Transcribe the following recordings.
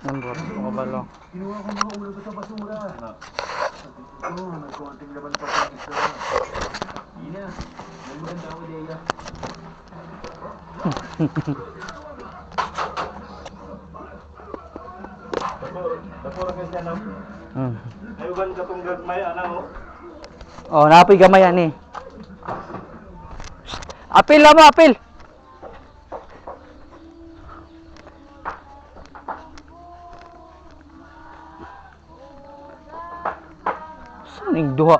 Nambot mo kabalo. Kinuha ko mga ulo sa basura. Oo, nagkonting laban pa sa isa. Ina, may maganda ako ideya. Tapos lang kasi ano? Ay uban ka tong gagmay ano? Oh, napoy gamay ani. Apil na mo, apil. Saan yung duha?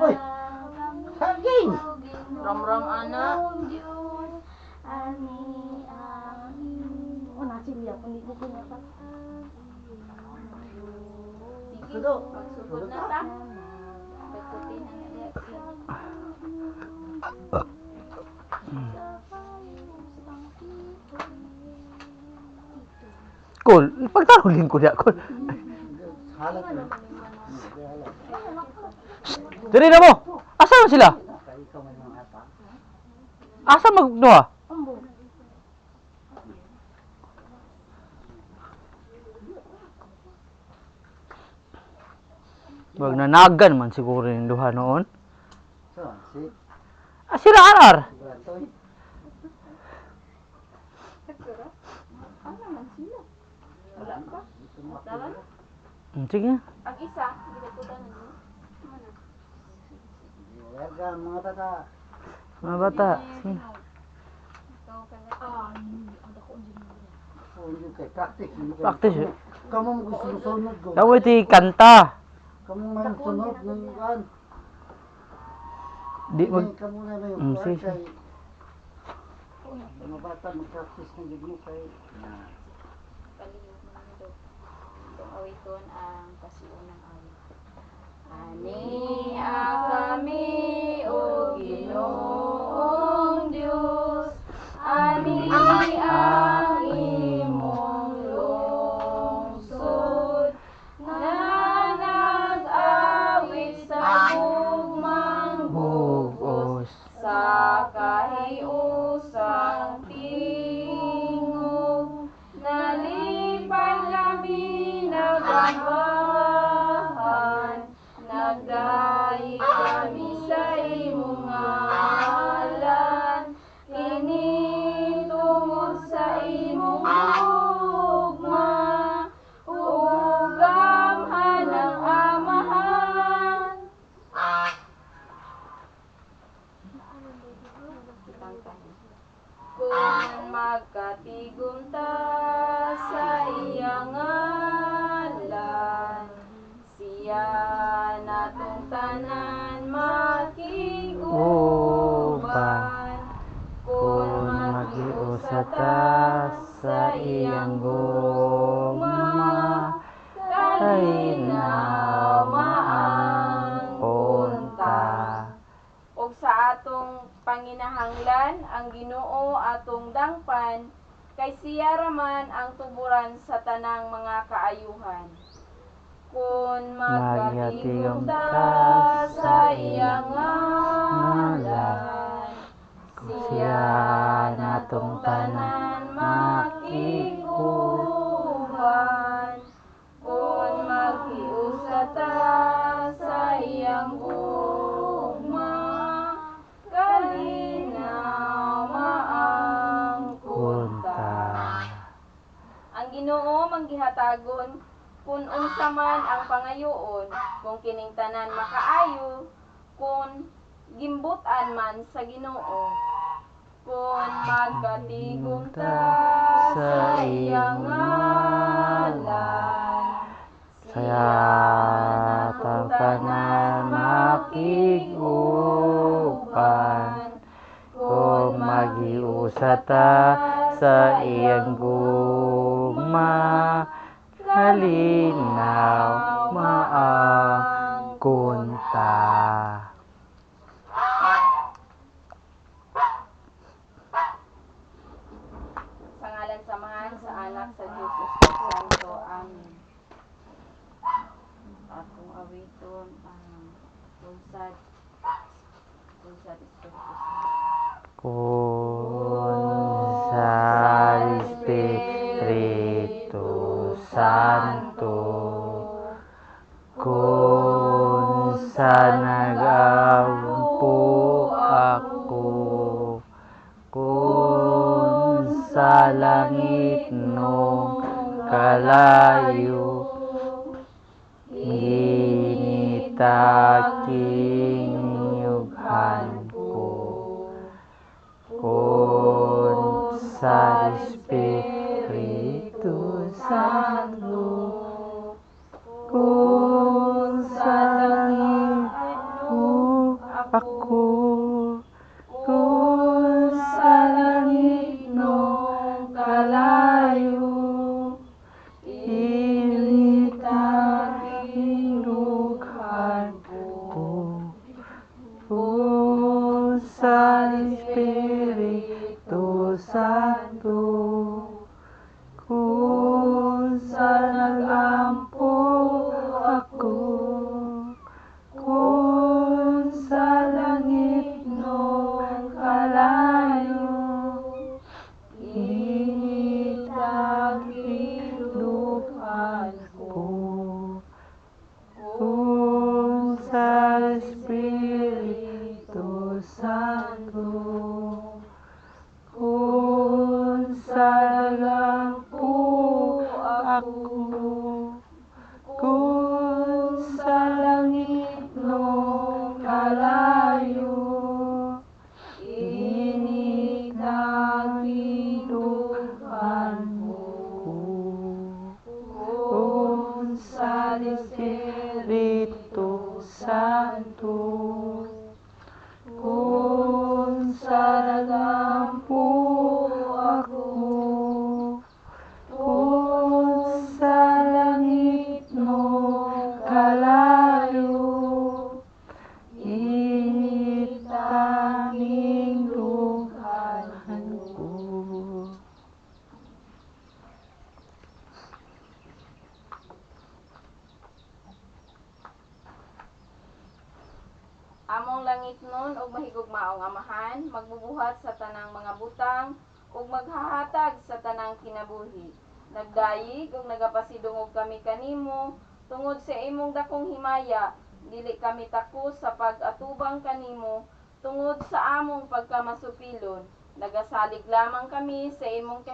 Hoy! Saging! Ram-ram anak. Oh, nasilya po dito po na pa. Sige, pagsugod na ta. Pagkutin na niya. Cool, pagtarulin ko diya, cool. Halat na. Diri na mo. Asa man sila? Ikaw may mga ata. Asa magduha? Ambo. Wag nanagan man siguro yung duha noon. So, si Sira arar. Bratoy. Ano naman sila? Wala pa. Dalan? Sige. Ang isa, ginaputan na niyo. Erga, mga tata. Mga bata. Sige. Ikaw kaya. Ada ko unjin mo. Oh, hindi kay practice. Hindi kay- Practice, eh. Kamu mo gusto sunod ko. Daw iti kanta. Kamu may sunod ng kan. Di mag Kamu na may sige. kay. Mga bata mag-practice ng gigmo kay. Palihog mo na ito. Itong awiton ang kasiunang awit. Ani kami o Ginoong Diyos, ani ang imong lungsod, na nag-awit sa tugmang bugos. sa kahiusang tingog, nalipan kami nagbahan, nagdahi kami sa imong ngalan, kini tungod sa imong tugma, ug gamhan ng amahan. Kung magkatigom ta sa iyang ngalan, siya natong tanan makiguban. Kung magiusa ta sa iyang gugma, kalinaw maang punta. Og sa atong panginahanglan ang Ginoo atong dangpan, kay siya raman ang tuburan sa tanang mga kaayuhan. Kung magkatigom ta sa iyang ngalan, siya natong tanan makiguban. Kung maghiusa ta sa iyang gugma, kalinaw maang punta. Ang Ginoo manggihatagon kung unsa man ang pangayoon, kung kining tanan makaayo, kung gimbutan man sa Ginoo. Kung magkatigom ta sa iyang ngalan, Saya natong tanan makiguban. Kung magiusa ta sa iyang gugma, kalinaw maang kunta. sa ngalan samahan sa anak sa Diyos Espiritu Santo. Amen. Atong awiton ang unsad Kun sa Espiritu Santo, kun sa nagampo ako, kun sa langit nung kalayo, ginitaking yughan ko. Kun sa Espiritu Santo, kun sa langit nung ako, kun sa langit nung kalayo, initaking dughan ko. Kun sa Espiritu Santo, kun sa nagampo ako, kun sa langit nung kalayo, initaking dughan ko. Kun sa Espiritu Santo, kun sa nagampo ako, kun sa langit nung kalayo, initaking dughan ko. Kun sa Espiritu Santo, kun sa nagampo ako, kun sa langit nung kalayo, initaking dughan ko. Among langit nun ug mahigugmaong Amahan, magbubuhat sa tanang mga butang ug maghahatag sa tanang kinabuhi. Nagdayig ug nagapasidungog kami kanimo tungod sa imong dakong himaya, dili kami takos sa pag-atubang kanimo tungod sa among pagkamasupilon. Nagasalig lamang kami sa imong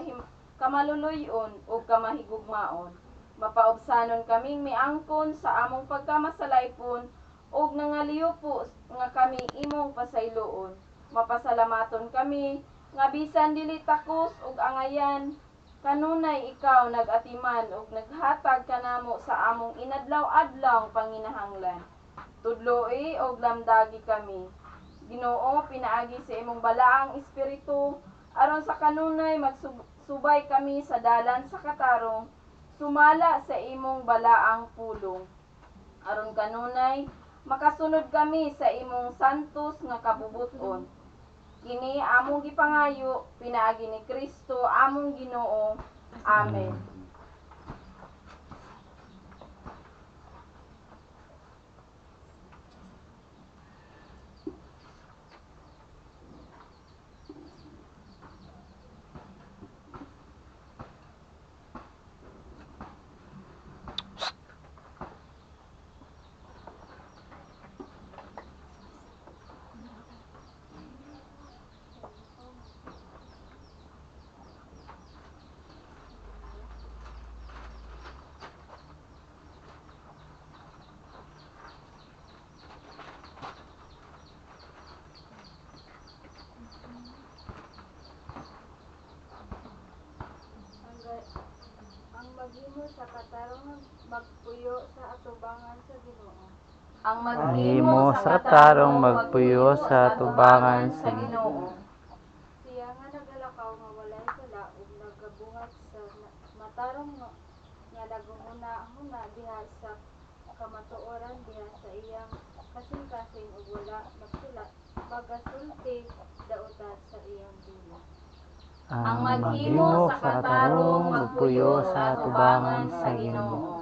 kamaluluy-on ug kamahigugmaon. Mapaubsanon kaming miangkon sa among pagkamasalaypon ug nangaliupo nga kami imong pasayloon. Mapasalamaton kami nga bisan dili takos ug angayan, kanunay ikaw nag-atiman ug naghatag kanamo sa among inadlaw-adlaw panginahanglan. Tudloi ug lamdagi kami, Ginoo, pinaagi sa imong balaang espiritu aron sa kanunay magsubay kami sa dalan sa katarong, sumala sa imong balaang pulong. Aron kanunay makasunod kami sa imong santos nga kabubuton. Kini among gipangayo pinaagi ni Kristo among Ginoo. Amen. Ang maghimo sa katarong magpuyo sa atubangan sa Ginoo. Ang Maghimo sa katarong magpuyo sa atubangan sa Ginoo. Siya nga nagalakaw nga walay sala ug nagabungat sa matarong nga nagumuna-huna diha sa kamatuoran diha sa iyang kasing-kasing ug wala magasulti dautan sa iyang dila. Ang maghimo sa katarong magpuyo sa atubangan sa Ginoo.